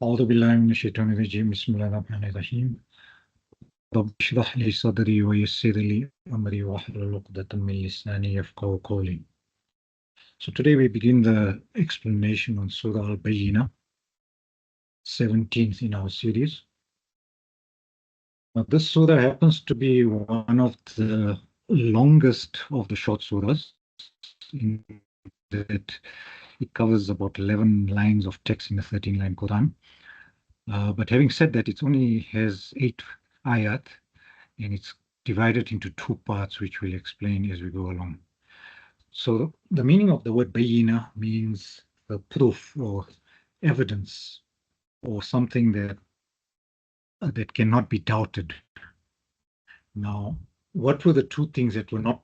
أعوذ بالله من الشيطان الرجيم بسم الله الرحمن الرحيم رب اشرح لي صدري ويسر لي أمري واحلل عقدة من لساني يفقهوا قولي. So today we begin the explanation on Surah al-Bayyinah, 17th in our series. Now this surah happens to be one of the longest of the short surahs, in that it covers about 11 lines of text in the 13-line Quran. But having said that, it only has 8 ayat, and it's divided into 2 parts, which we'll explain as we go along. So the meaning of the word Bayyinah means the proof or evidence or something that cannot be doubted. Now, what were the 2 things that were not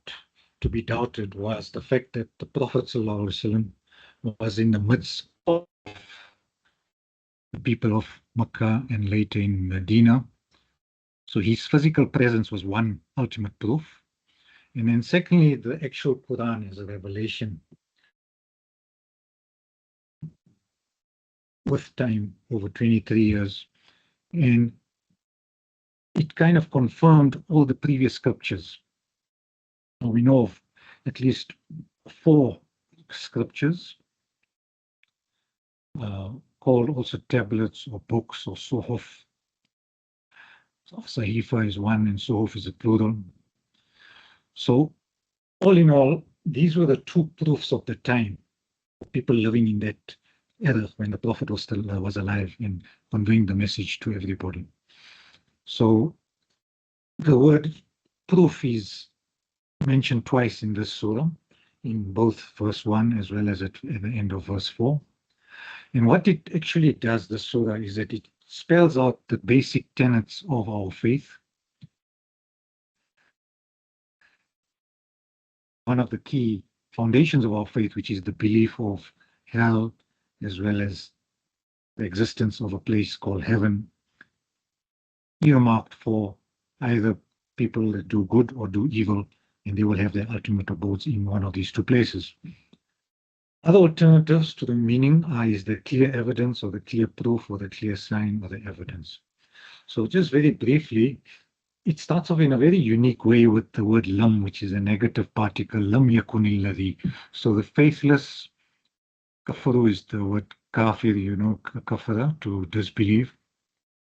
to be doubted was the fact that the Prophet ﷺ was in the midst of the people of Makkah and later in Medina. So his physical presence was one ultimate proof. And then secondly, the actual Quran is a revelation with time over 23 years. And it kind of confirmed all the previous scriptures. We know of at least 4 scriptures called also tablets or books or suhuf. So Sahifa is one and suhuf is a plural. So all in all, these were the 2 proofs of the time, people living in that era when the Prophet was still was alive and conveying the message to everybody. So the word proof is mentioned twice in this surah, in both verse 1 as well as at the end of verse 4. And what it actually does, the surah, is that it spells out the basic tenets of our faith. One of the key foundations of our faith, which is the belief of hell, as well as the existence of a place called heaven, earmarked for either people that do good or do evil, and they will have their ultimate abodes in one of these 2 places. Other alternatives to the meaning is the clear evidence or the clear proof or the clear sign or the evidence. So just very briefly, it starts off in a very unique way with the word lam, which is a negative particle, lam yakunil ladhi. So the faithless, kafaru is the word kafir, kafara, to disbelieve.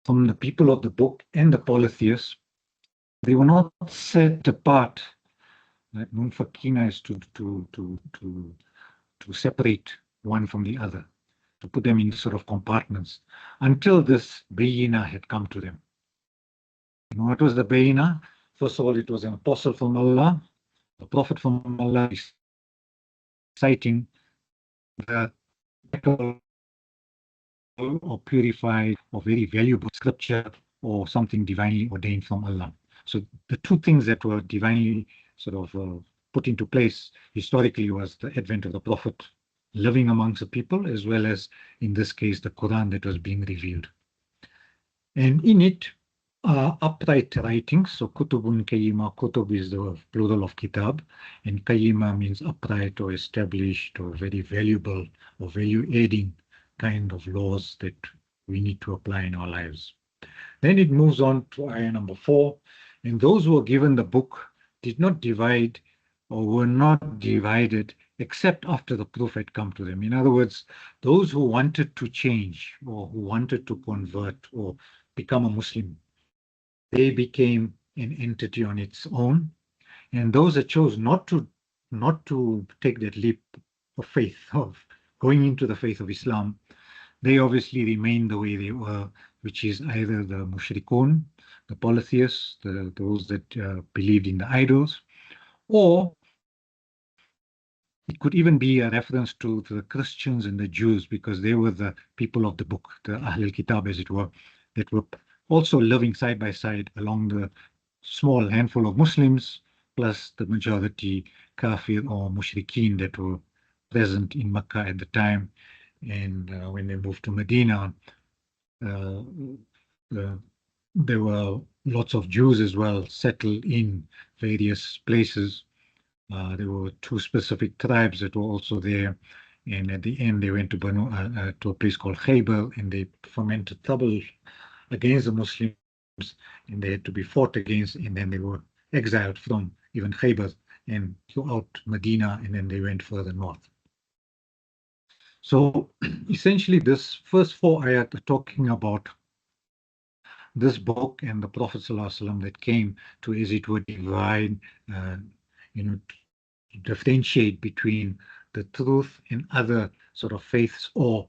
From the people of the book and the polytheists, they were not set apart. Right? Munfakina is to separate one from the other, to put them in sort of compartments, until this Bayyinah had come to them. What was the Bayyinah? First of all, it was an apostle from Allah, a prophet from Allah, citing the or purified or very valuable scripture or something divinely ordained from Allah. So the 2 things that were divinely sort of put into place historically was the advent of the Prophet living amongst the people, as well as, in this case, the Quran that was being revealed. And in it are upright writings. So kutubun kayyima, kutub is the plural of kitab, and kayyima means upright or established or very valuable or value-adding kind of laws that we need to apply in our lives. Then it moves on to ayah number 4. And those who were given the book did not divide or were not divided except after the proof had come to them. In other words, those who wanted to change or who wanted to convert or become a Muslim, they became an entity on its own. And those that chose not to take that leap of faith, of going into the faith of Islam, they obviously remained the way they were, which is either the mushrikun, the polytheists, those that believed in the idols, or it could even be a reference to the Christians and the Jews, because they were the people of the book, the Ahl al-Kitab, as it were, that were also living side by side along the small handful of Muslims, plus the majority kafir or mushrikeen that were present in Makkah at the time. And when they moved to Medina, there were lots of Jews as well settled in various places. There were 2 specific tribes that were also there, And at the end, they went to a place called Khaybar, and they fomented trouble against the Muslims, and they had to be fought against, and then they were exiled from even Khaybar and throughout Medina, and then they went further north. So essentially, this first four ayat are talking about this book and the Prophet ﷺ that came to, as it were, divide, to differentiate between the truth and other sort of faiths or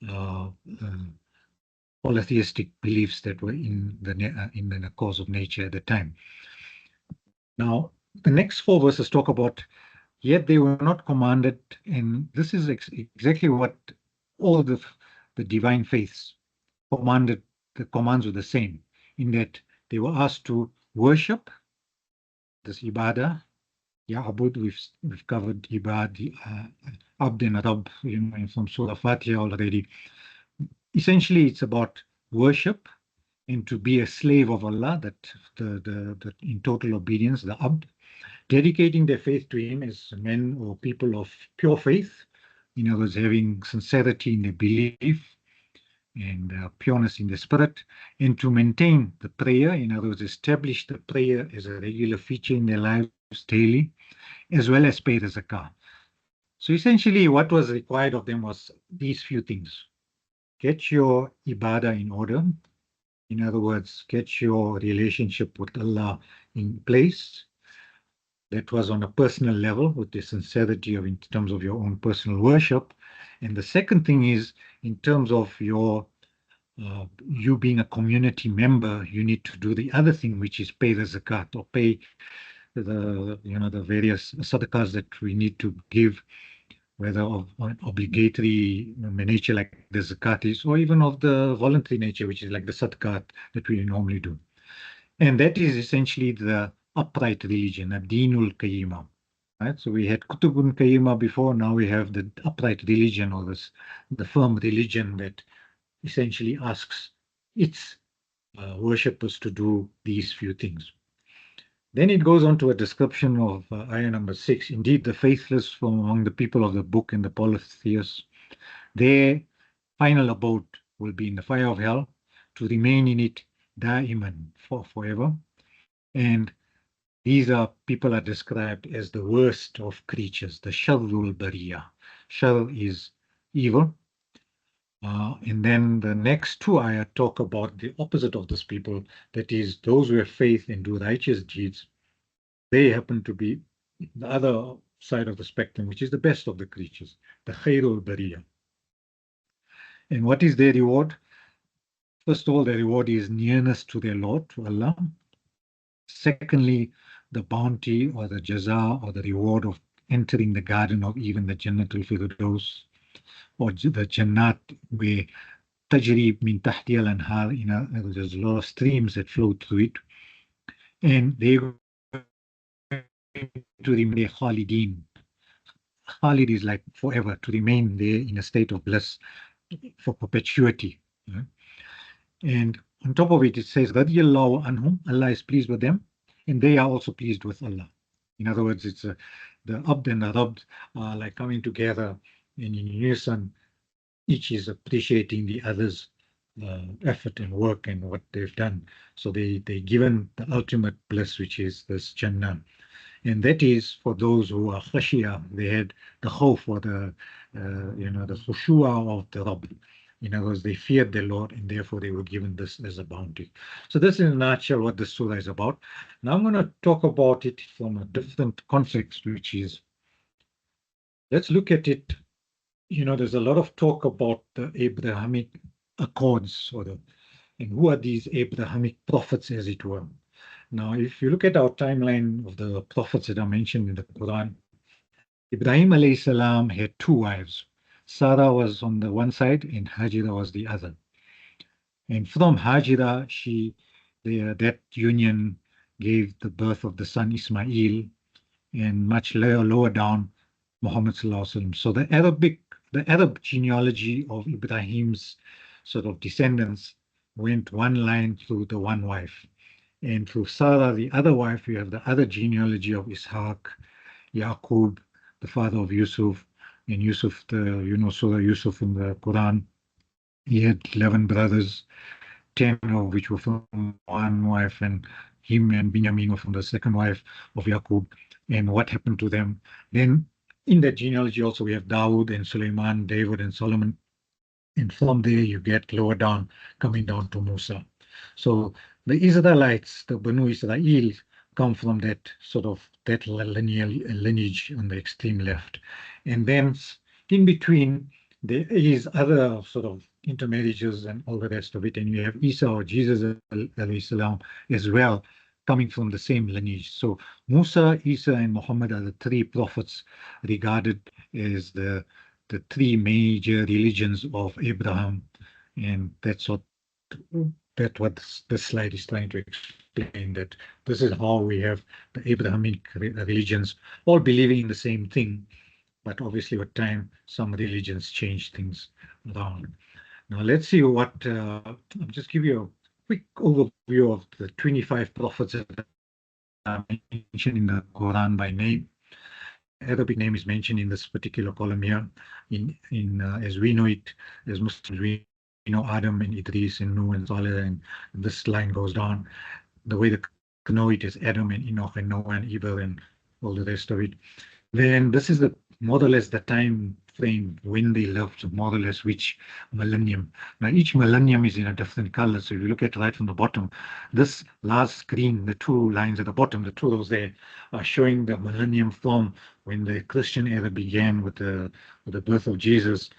uh, uh, polytheistic beliefs that were in the course of nature at the time. Now, the next four verses talk about, yet they were not commanded, and this is exactly what all the divine faiths commanded. The commands were the same, in that they were asked to worship, this ibadah. Ya'bud, we've covered ibad, abd and rab, from Surah Fatiha already. Essentially, it's about worship and to be a slave of Allah, that the in total obedience, the abd, dedicating their faith to Him as men or people of pure faith, in other words, having sincerity in their belief and pureness in the spirit, and to maintain the prayer, in other words, establish the prayer as a regular feature in their lives daily, as well as pay the zakah. So essentially, what was required of them was these few things. Get your ibadah in order. In other words, get your relationship with Allah in place. That was on a personal level, with the sincerity in terms of your own personal worship. And the second thing is, in terms of you being a community member, you need to do the other thing, which is pay the zakat, or pay the various sadaqahs that we need to give, whether of obligatory nature like the zakat is, or even of the voluntary nature, which is like the sadaqat that we normally do. And that is essentially the upright religion, a dinul qayyima. Right? So we had kutubun qayyima before, now we have the upright religion, or the firm religion that essentially asks its worshippers to do these few things. Then it goes on to a description of ayah number 6. Indeed, the faithless from among the people of the book and the polytheists, their final abode will be in the fire of hell, to remain in it da'iman, forever. And these people are described as the worst of creatures, the sharrul bariya. Shar is evil. And then the next two ayah talk about the opposite of this people, that is, those who have faith and do righteous deeds. They happen to be the other side of the spectrum, which is the best of the creatures, the khairul bariya. And what is their reward? First of all, their reward is nearness to their Lord, to Allah. Secondly, the bounty or the jaza or the reward of entering the garden of even the Jannatul Firdaus, or the Jannat, where tajri min tahti al-anhar, there's a lot of streams that flow through it. And they to remain khalidin. Khalid is like forever, to remain there in a state of bliss for perpetuity. And on top of it, it says, Radiyallahu anhum, Allah is pleased with them, and they are also pleased with Allah. In other words, it's the abd and the rabd are like coming together, and in unison, each is appreciating the other's effort and work and what they've done. So they given the ultimate bliss, which is this Jannah. And that is for those who are khashiyah. They had the khawf, or the khushua of the Rabb. In other words, they feared their Lord, and therefore they were given this as a bounty. So this is in a nutshell what the surah is about. Now I'm going to talk about it from a different context, which is, let's look at it. There's a lot of talk about the Abrahamic Accords, and who are these Abrahamic prophets, as it were. Now, if you look at our timeline of the prophets that are mentioned in the Quran, Ibrahim alayhi salam had two wives. Sarah was on the one side and Hajira was the other. And from Hajira, that union gave the birth of the son Ismail, and much lower down, Muhammad sallallahu alaihi wasallam. So the Arab genealogy of Ibrahim's sort of descendants went one line through the one wife. And through Sarah, the other wife, you have the other genealogy of Ishaq, Yaqub, the father of Yusuf, And Yusuf, Surah Yusuf in the Quran, he had 11 brothers, 10 of which were from one wife, and him and Binyamin were from the second wife of Yaqub, and what happened to them. Then in that genealogy also we have Dawood and Suleiman, David and Solomon, and from there you get lower down, coming down to Musa. So the Israelites, the Banu Israel, come from that sort of that lineage on the extreme left. And then in between, there is other sort of intermarriages and all the rest of it. And you have Isa or Jesus alayhi salam as well, coming from the same lineage. So Musa, Isa, and Muhammad are the three prophets regarded as the three major religions of Abraham, and that's what this slide is trying to explain, that this is how we have the Abrahamic religions all believing in the same thing, but obviously with time some religions change things around. Now let's see what I'll just give you a quick overview of the 25 prophets that are mentioned in the Quran by name. The Arabic name is mentioned in this particular column here. In as we know it, as Muslims, we know Adam and Idris and Nuh and Saleh, and this line goes down. The way the know it is Adam and Enoch and Noah and Eber and all the rest of it. Then this is the more or less the time frame when they lived, more or less which millennium. Now each millennium is in a different color. So if you look at right from the bottom, this last green, the two lines at the bottom, the two rows there, are showing the millennium from when the Christian era began with the birth of Jesus,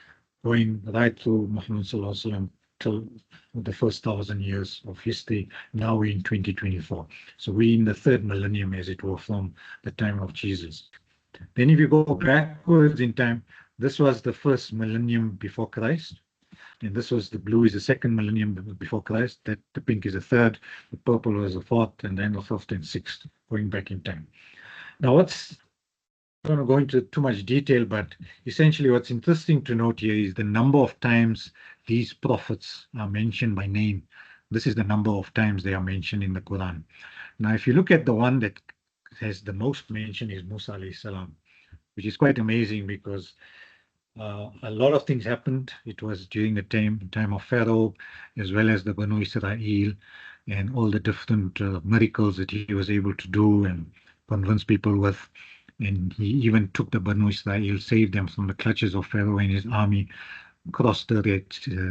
going right through Muhammad Sallallahu Alaihi Wasallam till the first 1,000 years of history. Now we're in 2024. So we're in the third millennium, as it were, from the time of Jesus. Then if you go backwards in time, this was the first millennium before Christ. And this was the blue is the second millennium before Christ. That the pink is the third, the purple was the fourth, and then the fifth and sixth, going back in time. Now I don't want to go into too much detail, but essentially what's interesting to note here is the number of times these prophets are mentioned by name. This is the number of times they are mentioned in the Quran. Now, if you look at the one that has the most mention is Musa alayhi salam, which is quite amazing because a lot of things happened. It was during the time of Pharaoh, as well as the Banu Israel, and all the different miracles that he was able to do and convince people with. And he even took the Banu Israel, saved them from the clutches of Pharaoh and his army, crossed the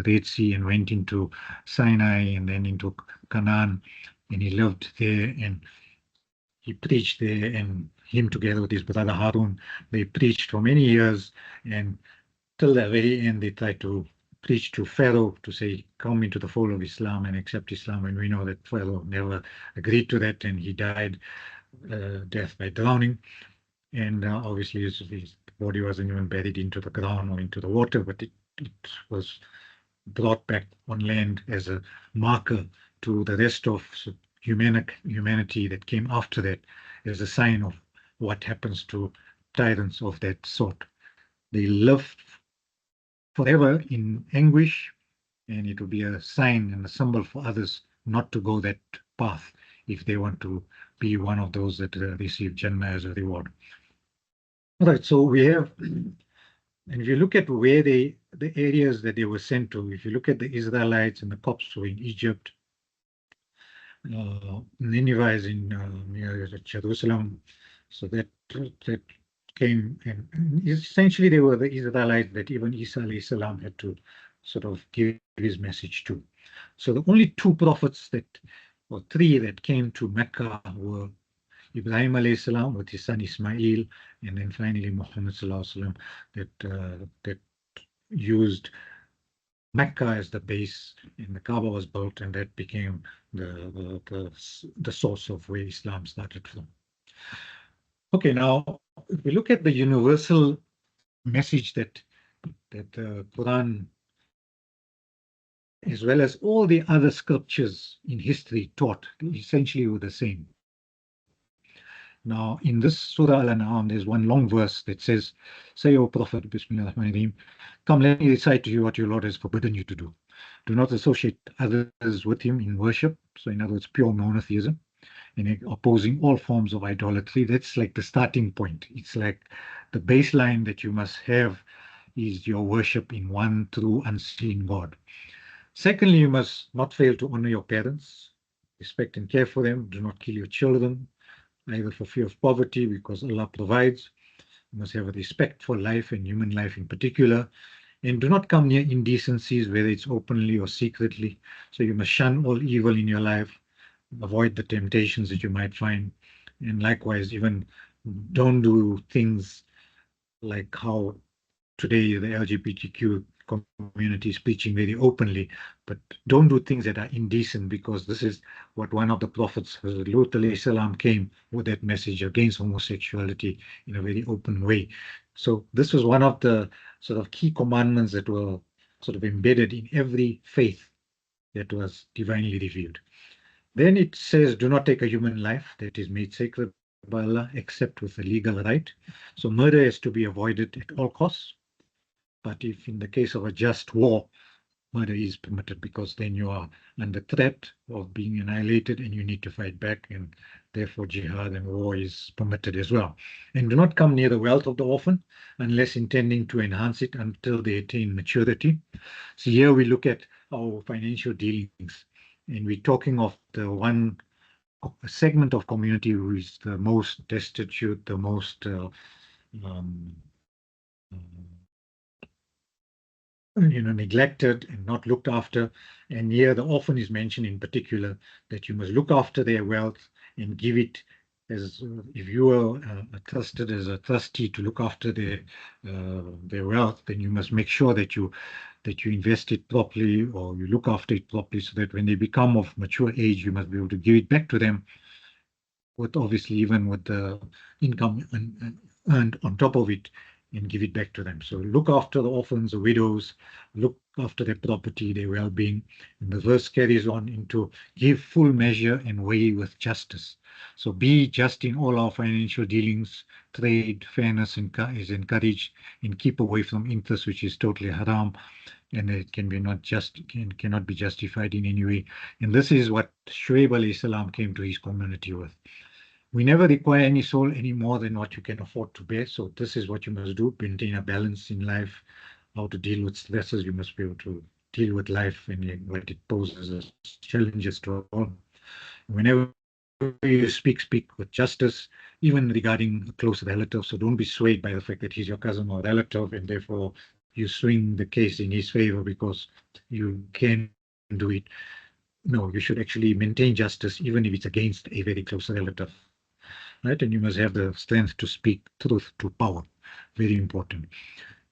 Red Sea and went into Sinai and then into Canaan. And he lived there and he preached there, and him together with his brother Harun, they preached for many years, and till the very end they tried to preach to Pharaoh to say, come into the fold of Islam and accept Islam. And we know that Pharaoh never agreed to that, and he died death by drowning. And obviously his body wasn't even buried into the ground or into the water, but it was brought back on land as a marker to the rest of humanity that came after that, as a sign of what happens to tyrants of that sort. They live forever in anguish, and it will be a sign and a symbol for others not to go that path if they want to be one of those that receive Jannah as a reward. All right, so we have, and if you look at where the areas that they were sent to, if you look at the Israelites and the Copts were in Egypt, Nineveh is in near Jerusalem, so that came, and essentially they were the Israelites that even Isa alayhi salam had to sort of give his message to. So the only two prophets or three that came to Mecca were Ibrahim alayhi salam with his son Ismail, and then finally Muhammad sallallahu alaihi wasallam that used Mecca as the base, and the Kaaba was built, and that became the source of where Islam started from. Okay, now if we look at the universal message that the Quran, as well as all the other scriptures in history taught, essentially were the same. Now, in this Surah Al-An'am, there's one long verse that says, say, O Prophet, Bismillah ar-Rahman ar-Rahim, come, let me recite to you what your Lord has forbidden you to do. Do not associate others with him in worship. So in other words, pure monotheism. and opposing all forms of idolatry. That's like the starting point. It's like the baseline that you must have is your worship in one true unseen God. Secondly, you must not fail to honor your parents, respect and care for them. Do not kill your children, either for fear of poverty, because Allah provides. You must have a respect for life and human life in particular. And do not come near indecencies, whether it's openly or secretly. So you must shun all evil in your life, avoid the temptations that you might find. And likewise, even don't do things like how today the LGBTQ community is preaching very openly, but don't do things that are indecent, because this is what one of the prophets, Hazrat Lut alayhi salam, came with, that message against homosexuality in a very open way. So this was one of the sort of key commandments that were sort of embedded in every faith that was divinely revealed. Then it says, do not take a human life that is made sacred by Allah except with a legal right. So murder is to be avoided at all costs. But if in the case of a just war, murder is permitted, because then you are under threat of being annihilated and you need to fight back, and therefore jihad and war is permitted as well. And do not come near the wealth of the orphan unless intending to enhance it until they attain maturity. So here we look at our financial dealings, and we're talking of the one segment of community who is the most destitute, the most um, neglected and not looked after. And here the orphan is mentioned in particular, that you must look after their wealth and give it as, if you are trusted as a trustee to look after their wealth, then you must make sure that you invest it properly, or you look after it properly, so that when they become of mature age, you must be able to give it back to them, with obviously even with the income earned on top of it, and give it back to them. So look after the orphans, the widows, look after their property, their well-being. And the verse carries on into give full measure and weigh with justice. So be just in all our financial dealings. Trade, fairness is encouraged, and keep away from interest, which is totally haram, and it cannot be justified in any way. And this is what Shuaib alayhi salam came to his community with. We never require any soul any more than what you can afford to bear. So this is what you must do: maintain a balance in life, how to deal with stresses. You must be able to deal with life and what it poses as challenges to all. Whenever you speak with justice, even regarding a close relative. So don't be swayed by the fact that he's your cousin or relative, and therefore you swing the case in his favor because you can do it. No, you should actually maintain justice, even if it's against a very close relative. Right? And you must have the strength to speak truth to power. Very important.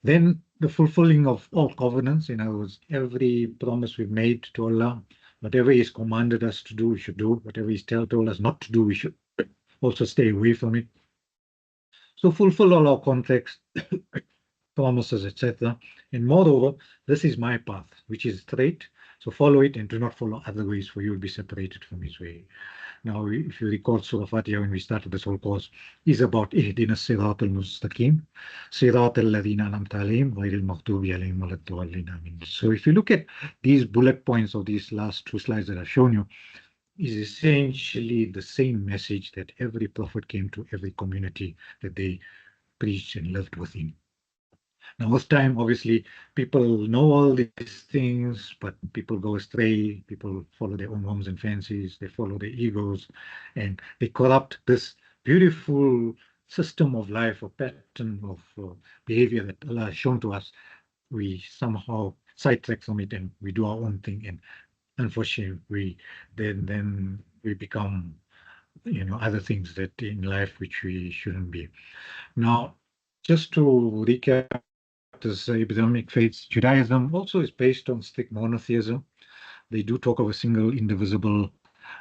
Then the fulfilling of all covenants. In other words, every promise we've made to Allah, whatever He's commanded us to do, we should do. Whatever He's told us not to do, we should also stay away from it. So fulfill all our contracts, promises, etc. And moreover, this is my path, which is straight. So follow it and do not follow other ways, for you will be separated from His way. Now, if you recall Surah Fatiha, when we started this whole course, is about Ihdina Sirat al-Mustaqim, Sirat al-Ladina an'amta alayhim, ghayril maghdubi alayhim waladdallin. Amin. So if you look at these bullet points of these last two slides that I've shown you, is essentially the same message that every prophet came to every community that they preached and lived within. Now, with time, obviously, people know all these things, but people go astray. People follow their own whims and fancies. They follow their egos, and they corrupt this beautiful system of life, or pattern of behavior that Allah has shown to us. We somehow sidetrack from it, and we do our own thing. And unfortunately, then we become, other things that in life which we shouldn't be. Now, just to recap, this Abrahamic faith, Judaism also is based on strict monotheism. They do talk of a single, indivisible,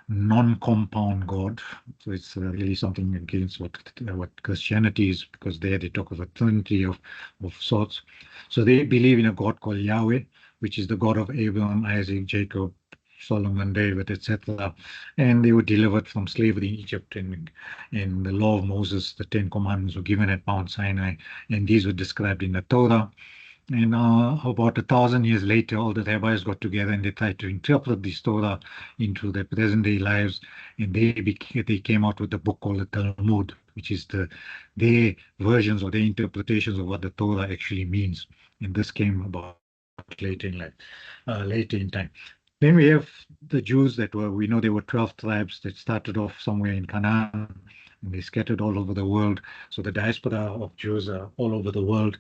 non-compound God. So it's really something against what Christianity is, because there they talk of a trinity of sorts. So they believe in a God called Yahweh, which is the God of Abraham, Isaac, Jacob, Solomon, David, etc. And they were delivered from slavery in Egypt, and the law of Moses, the 10 Commandments, were given at Mount Sinai, and these were described in the Torah. And about 1,000 years later, all the rabbis got together and they tried to interpret this Torah into their present-day lives, and they came out with a book called the Talmud, which is their versions or their interpretations of what the Torah actually means. And this came about later in time. Then we have the Jews we know there were 12 tribes that started off somewhere in Canaan, and they scattered all over the world. So the diaspora of Jews are all over the world.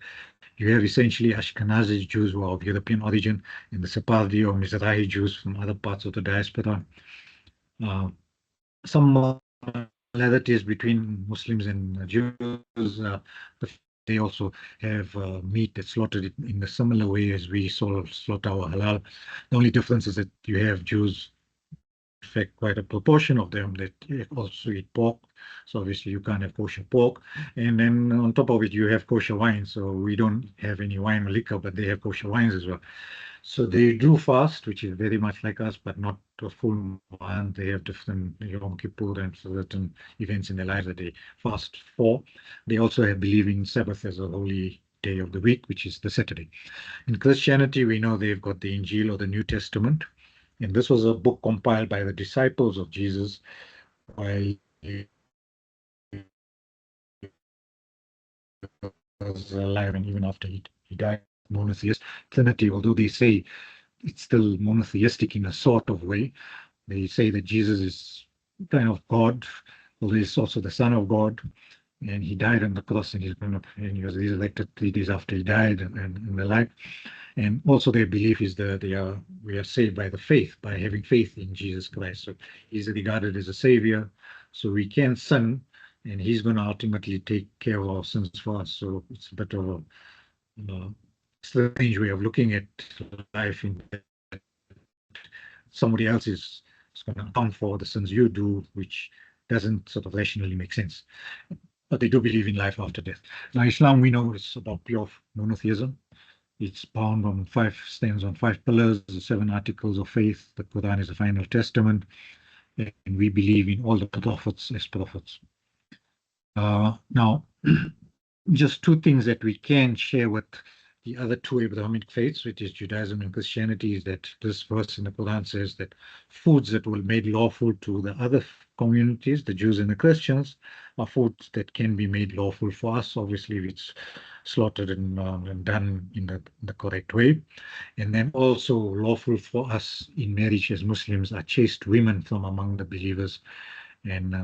You have essentially Ashkenazi Jews who are of European origin, and the Sephardi or Mizrahi Jews from other parts of the diaspora. Some similarities between Muslims and Jews. They also have meat that's slaughtered in a similar way as we slaughter our halal. The only difference is that you have Jews, in fact, quite a proportion of them that also eat pork. So obviously you can't have kosher pork. And then on top of it, you have kosher wine. So we don't have any wine or liquor, but they have kosher wines as well. So they do fast, which is very much like us, but not a full month. They have different Yom Kippur and certain events in their lives that they fast for. They also have believing Sabbath as a holy day of the week, which is the Saturday. In Christianity, we know they've got the Injil or the New Testament, and this was a book compiled by the disciples of Jesus while he was alive and even after he died. Monotheist Trinity, although they say it's still monotheistic in a sort of way. They say that Jesus is kind of God, although he's also the Son of God, and he died on the cross and he was resurrected 3 days after he died and the like. And also their belief is that we are saved by the faith, by having faith in Jesus Christ. So he's regarded as a savior. So we can sin, and he's going to ultimately take care of our sins for us. So it's a bit of a strange way of looking at life in that somebody else is going to account for the sins you do, which doesn't sort of rationally make sense. But they do believe in life after death. Now, Islam, we know, is about pure monotheism. It's stands on 5 pillars, the 7 articles of faith. The Quran is the final testament, and we believe in all the prophets as prophets. Now, just two things that we can share with the other two Abrahamic faiths, which is Judaism and Christianity, is that this verse in the Quran says that foods that were made lawful to the other communities, the Jews and the Christians, are foods that can be made lawful for us, obviously, if it's slaughtered and done in the correct way. And then also lawful for us in marriage as Muslims are chaste women from among the believers and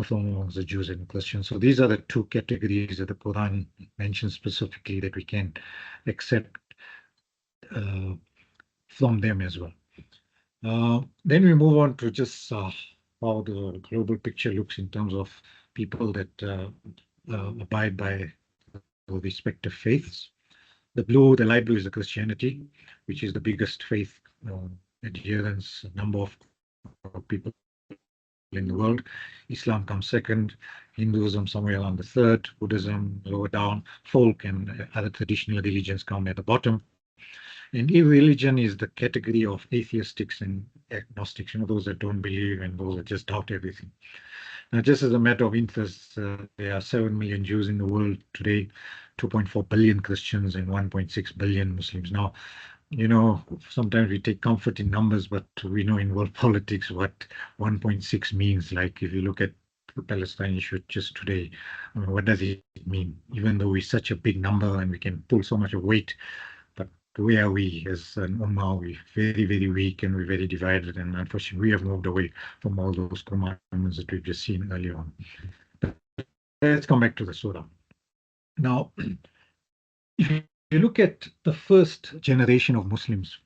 from amongst the Jews and Christians. So these are the two categories that the Quran mentions specifically that we can accept from them as well. Then we move on to just how the global picture looks in terms of people that abide by the respective faiths. The light blue is the Christianity, which is the biggest faith adherence number of people in the world. Islam comes second, Hinduism somewhere around the third, Buddhism lower down, folk and other traditional religions come at the bottom. And religion is the category of atheistics and agnostics, those that don't believe and those that just doubt everything. Now, just as a matter of interest, there are 7 million Jews in the world today, 2.4 billion Christians, and 1.6 billion Muslims. Now, sometimes we take comfort in numbers, but we know in world politics what 1.6 means. Like if you look at the Palestine issue just today, what does it mean? Even though we're such a big number and we can pull so much of weight, but where are we as an ummah? We're very, very weak and we're very divided. And unfortunately, we have moved away from all those commandments that we've just seen earlier on. But let's come back to the surah. Now, if you look at the first generation of Muslims,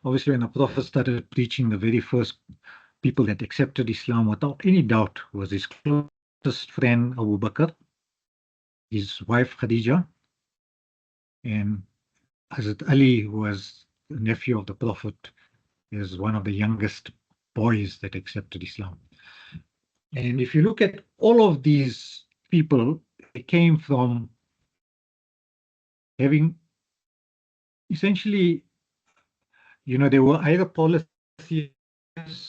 obviously when the Prophet started preaching, the very first people that accepted Islam without any doubt was his closest friend Abu Bakr, his wife Khadija, and Hazrat Ali, who was the nephew of the Prophet, is one of the youngest boys that accepted Islam. And if you look at all of these people, they came from having essentially, they were either polytheists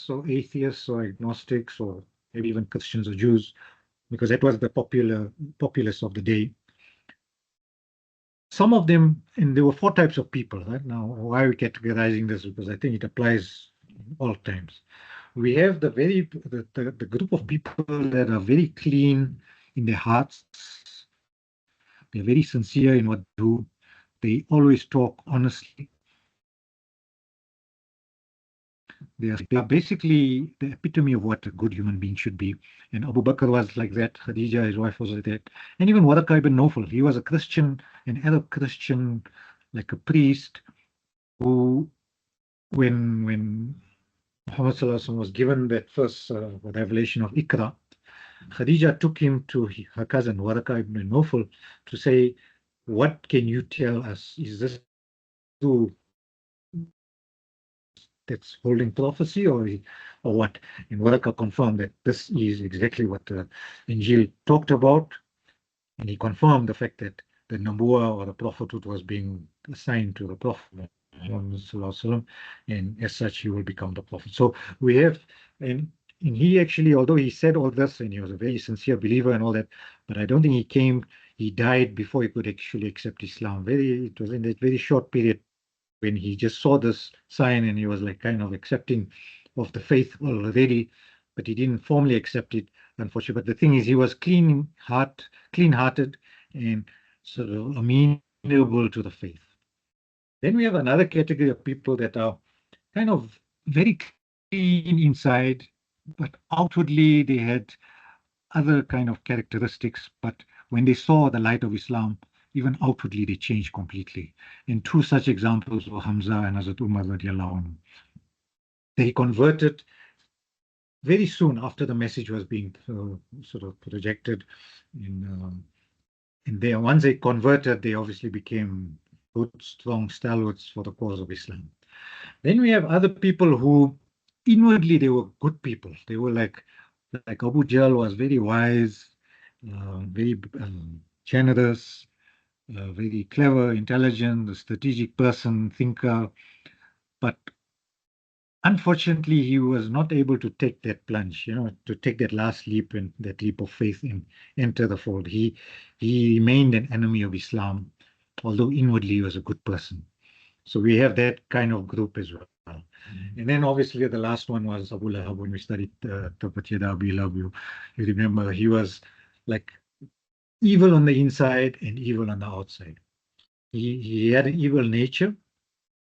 or atheists or agnostics or maybe even Christians or Jews, because that was the populace of the day. some of them, and there were four types of people, right? Now, why are we categorizing this? Because I think it applies in all times. We have the group of people that are very clean in their hearts. They're very sincere in what they do. They always talk honestly. They are basically the epitome of what a good human being should be. And Abu Bakr was like that. Khadija, his wife, was like that. And even Waraka ibn Nawfal, he was a Christian, an Arab Christian, like a priest who, when Muhammad Sallallahu Alaihi Wasallam was given that first revelation of Iqra, Khadija took him to her cousin Waraka ibn Nawfal to say, "What can you tell us? Is this who that's holding prophecy or what?" And Waraka confirmed that this is exactly what the Injil talked about, and he confirmed the fact that the Nubuwah or the prophethood was being assigned to the Prophet Muhammad Sallallahu Alaihi Wasallam, and as such he will become the Prophet. So we have, and he actually, although he said all this and he was a very sincere believer and all that, but I don't think he died before he could actually accept Islam. It was in that very short period when he just saw this sign and he was like kind of accepting of the faith already, but he didn't formally accept it, unfortunately. But the thing is, he was clean-hearted, and sort of amenable to the faith. Then we have another category of people that are kind of very clean inside, but outwardly they had other kind of characteristics. But when they saw the light of Islam, even outwardly they changed completely. And two such examples were Hamza and Hazrat Umar radiallahu anhu. They converted very soon after the message was being sort of projected. And once they converted, they obviously became good, strong stalwarts for the cause of Islam. Then we have other people who inwardly they were good people. They were like Abu Jahl was very wise, very generous, very clever, intelligent, a strategic person, thinker. But unfortunately, he was not able to take that plunge, to take that last leap and that leap of faith and enter the fold. He remained an enemy of Islam, although inwardly he was a good person. So we have that kind of group as well. And then obviously the last one was Abu Lahab when we studied Tabbat Yada Abi Lahab. You remember he was like evil on the inside and evil on the outside. He had an evil nature,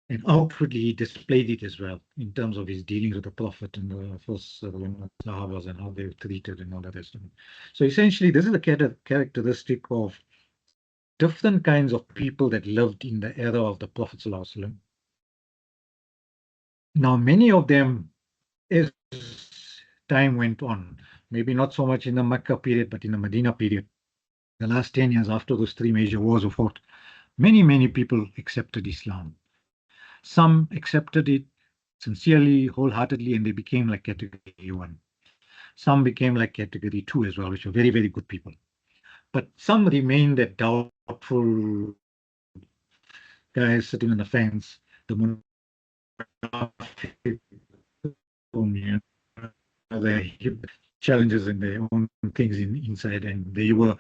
and outwardly he displayed it as well in terms of his dealings with the Prophet and the first Sahabas and how they were treated and all that stuff. So essentially, this is a characteristic of different kinds of people that lived in the era of the Prophet Sallallahu Alaihi Wasallam. Now, many of them, as time went on, maybe not so much in the Mecca period, but in the Medina period, the last 10 years after those three major wars were fought, many people accepted Islam. Some accepted it sincerely, wholeheartedly, and they became like category 1. Some became like category 2 as well, which were very good people. But some remained that doubtful guys sitting on the fence, the challenges in their own things inside, and they were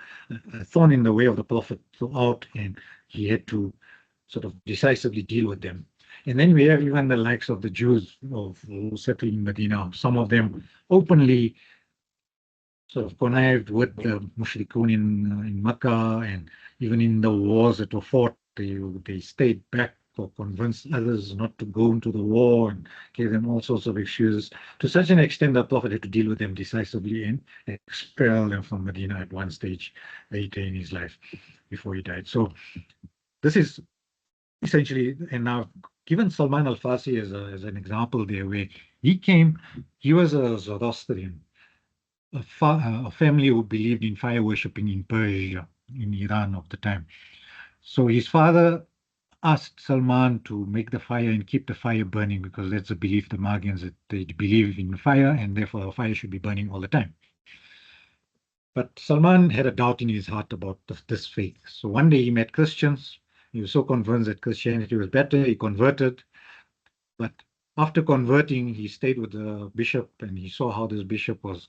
a thorn in the way of the Prophet throughout, and he had to sort of decisively deal with them. And then we have even the likes of the Jews who settled in Medina. Some of them openly sort of connived with the Mushrikun in Mecca, and even in the wars that were fought, they stayed back or convinced others not to go into the war and gave them all sorts of excuses. To such an extent, the Prophet had to deal with them decisively and expel them from Medina at one stage later in his life before he died. So this is essentially, and now given Salman al-Farsi as an example there, where he was a Zoroastrian, a family who believed in fire worshipping in Persia, in Iran of the time. So his father asked Salman to make the fire and keep the fire burning, because that's a belief, the Magians, that they believe in fire and therefore a fire should be burning all the time. But Salman had a doubt in his heart about this faith. So one day he met Christians. He was so convinced that Christianity was better, he converted. But after converting, he stayed with the bishop, and he saw how this bishop was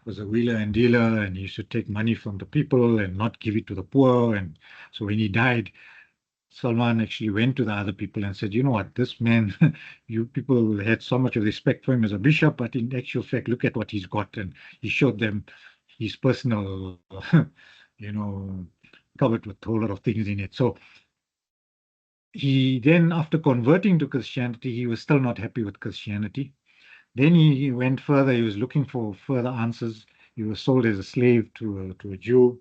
a wheeler and dealer, and he used to take money from the people and not give it to the poor. And so when he died, Salman actually went to the other people and said, you know what, this man, you people had so much of respect for him as a bishop, but in actual fact, look at what he's got. And he showed them his personal, you know, covered with a whole lot of things in it. So he then, after converting to Christianity, he was still not happy with Christianity. Then he went further. He was looking for further answers. He was sold as a slave to a Jew,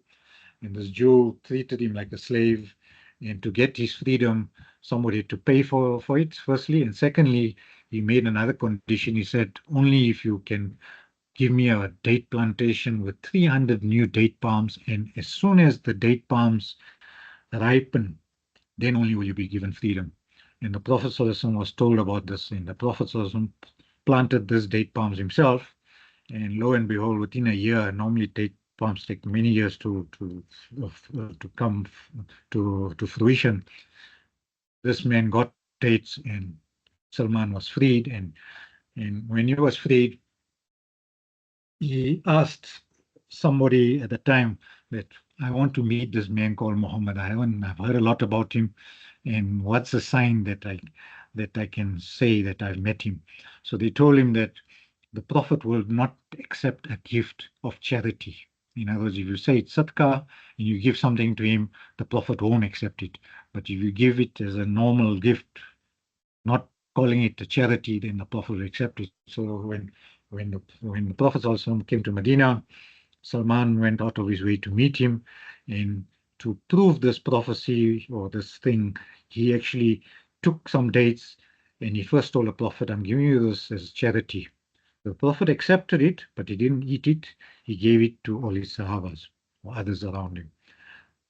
and this Jew treated him like a slave. And to get his freedom, somebody had to pay for it, firstly. And secondly, he made another condition. He said, only if you can give me a date plantation with 300 new date palms, and as soon as the date palms ripen, then only will you be given freedom. And the Prophet ﷺ was told about this, and the Prophet ﷺ planted this date palms himself. And lo and behold, within a year, normally date palms take many years to come to fruition. This man got dates, and Salman was freed. And when he was freed, he asked somebody at the time that I want to meet this man called Muhammad. I've heard a lot about him, and what's a sign that I can say that I've met him? So they told him that the Prophet will not accept a gift of charity. In other words, if you say it's sadaqah and you give something to him, the Prophet won't accept it. But if you give it as a normal gift, not calling it a charity, then the Prophet will accept it. So when the Prophet also came to Medina, Salman went out of his way to meet him, and to prove this prophecy or this thing, he actually took some dates, and he first told the Prophet, I'm giving you this as charity. The Prophet accepted it, but he didn't eat it. He gave it to all his Sahabas or others around him.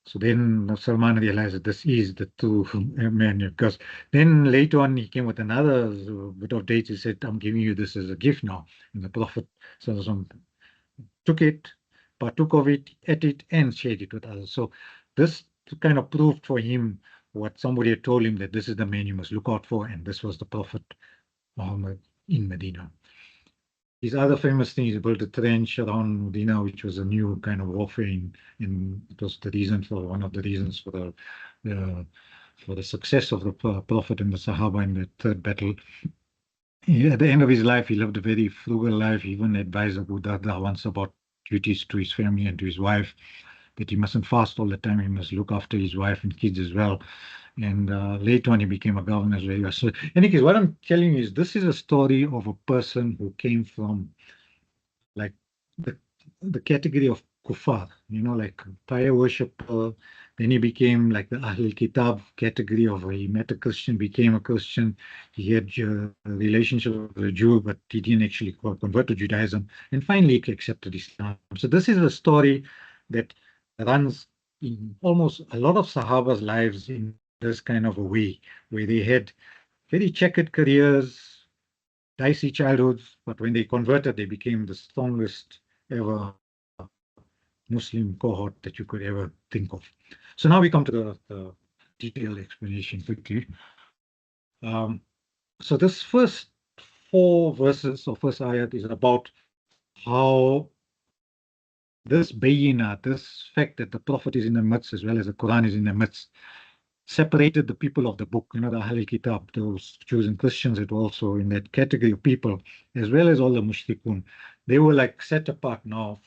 So then Salman realized that this is the true man, because then later on he came with another bit of dates. He said, I'm giving you this as a gift now. And the Prophet took it, partook of it, ate it, and shared it with others. So this kind of proved for him what somebody had told him, that this is the man you must look out for, and this was the Prophet Muhammad in Medina. His other famous thing is he built a trench around Medina, which was a new kind of warfare. In it was the reason for one of the reasons for the success of the Prophet and the Sahaba in the third battle. At the end of his life, he lived a very frugal life. He even advised Abu Darda once about duties to his family and to his wife, that he mustn't fast all the time. He must look after his wife and kids as well. And later on, he became a governor as well. So, in any case, what I'm telling you is this is a story of a person who came from like the category of kuffar, like fire worshipper. Then he became like the Ahl Kitab category of he met a Christian, became a Christian. He had a relationship with a Jew, but he didn't actually convert to Judaism. And finally, he accepted Islam. So this is a story that runs in almost a lot of Sahaba's lives in this kind of a way, where they had very checkered careers, dicey childhoods, but when they converted, they became the strongest ever Muslim cohort that you could ever think of. So now we come to the detailed explanation quickly. So this first 4 verses or first ayat is about how this Bayyinah, this fact that the Prophet is in the midst as well as the Quran is in the midst, separated the people of the book, the Ahl Kitab, those Jews and Christians that were also in that category of people, as well as all the mushrikun. They were like set apart now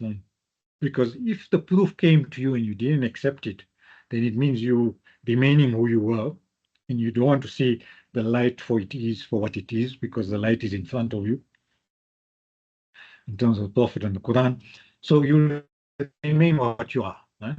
because if the proof came to you and you didn't accept it, then it means you remaining who you were, and you don't want to see the light for what it is, because the light is in front of you in terms of the Prophet and the Quran. So you remain what you are. Right?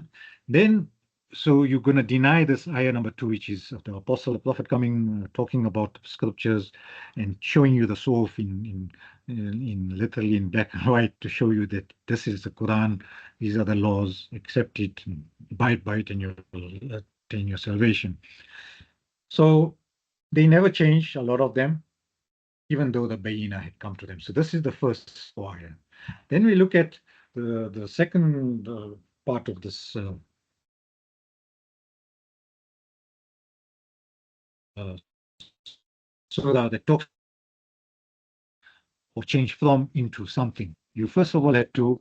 Then, so you're going to deny this ayah number 2, which is the Apostle, the Prophet coming, talking about scriptures and showing you the source in literally in black and white to show you that this is the Quran, these are the laws, accept it, abide by it, and you will attain your salvation. So they never changed, a lot of them, even though the Bayyinah had come to them. So this is the first ayah. Then we look at the second part of this surah that talks of change from into something. You first of all had to,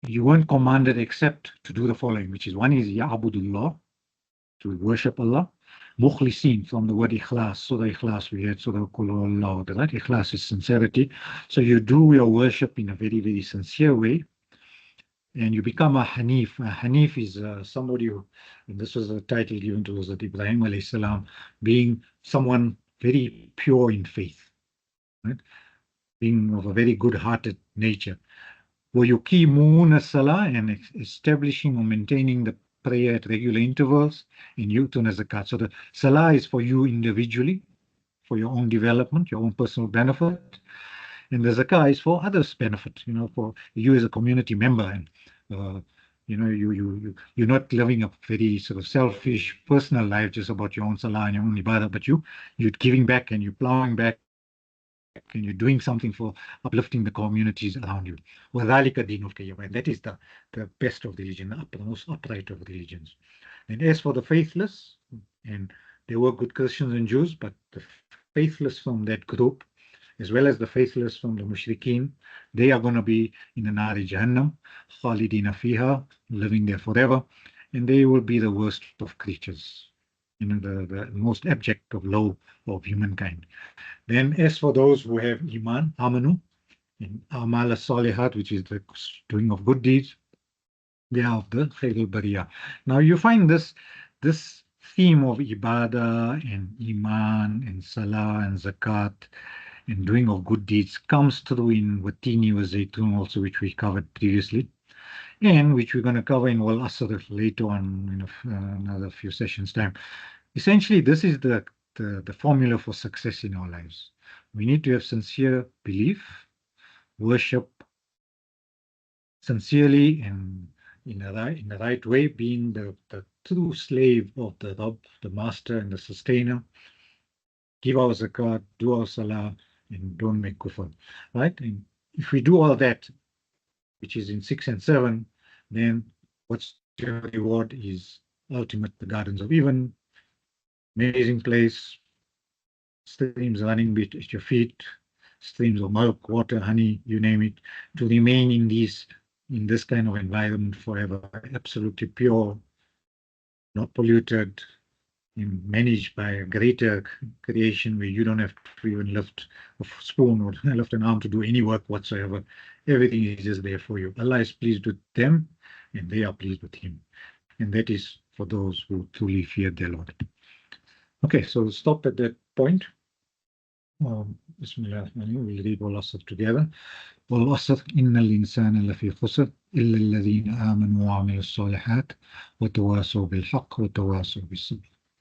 you weren't commanded except to do the following, which is one is Ya'budullah, to worship Allah. Mukhlisin, from the word ikhlas. Surah Ikhlas, we had Surah Qul Huwallahu, right? Ikhlas is sincerity. So you do your worship in a very, very sincere way, and you become a Hanif. A Hanif is somebody who, and this was a title given to Hazrat Ibrahim alayhi salam, being someone very pure in faith, right? Being of a very good-hearted nature. وَيُقِيمُونَ salah, and establishing or maintaining the prayer at regular intervals, in yutuna zakat. So the salah is for you individually, for your own development, your own personal benefit, and the zakah is for others' benefit, for you as a community member. And you're not living a very sort of selfish personal life just about your own salah and your own ibadah, but you're giving back and you're plowing back and you're doing something for uplifting the communities around you. وَذَلِكَ دِينُ الْقَيِّمَةِ, and that is the best of the religion, the most upright of religions. And as for the faithless, and there were good Christians and Jews, but the faithless from that group, as well as the faithless from the mushrikeen, they are going to be in the Nari Jahannam, khalidina fiha, living there forever, and they will be the worst of creatures, the most abject of low of humankind. Then as for those who have iman, amanu, and amal as-salihat, which is the doing of good deeds, they are of the khairul bariyah. Now you find this theme of ibadah and iman and salah and zakat and doing of good deeds comes through in Watini wa Zaytun also, which we covered previously, and which we're going to cover in Wal Asr later on in another few sessions time. Essentially, this is the formula for success in our lives. We need to have sincere belief, worship sincerely and in the right way, being the true slave of the Rabb, the Master and the Sustainer. Give our zakat, do our salah, and don't make kufr, right? And if we do all that, which is in 6 and 7, then what's your reward is ultimate, the Gardens of Eden, amazing place, streams running at your feet, streams of milk, water, honey, you name it, to remain in this kind of environment forever, absolutely pure, not polluted, and managed by a greater creation where you don't have to even lift a spoon or lift an arm to do any work whatsoever. Everything is just there for you. Allah is pleased with them, and they are pleased with Him. And that is for those who truly fear their Lord. Okay, so we'll stop at that point. Bismillah, we'll read Wal Asr together. Wal Asr, inna al-insana lafi khusr, illa alladhina amanu wa amilu s-salihat, wa tawasaw bil haqq wa tawasaw bis sabr.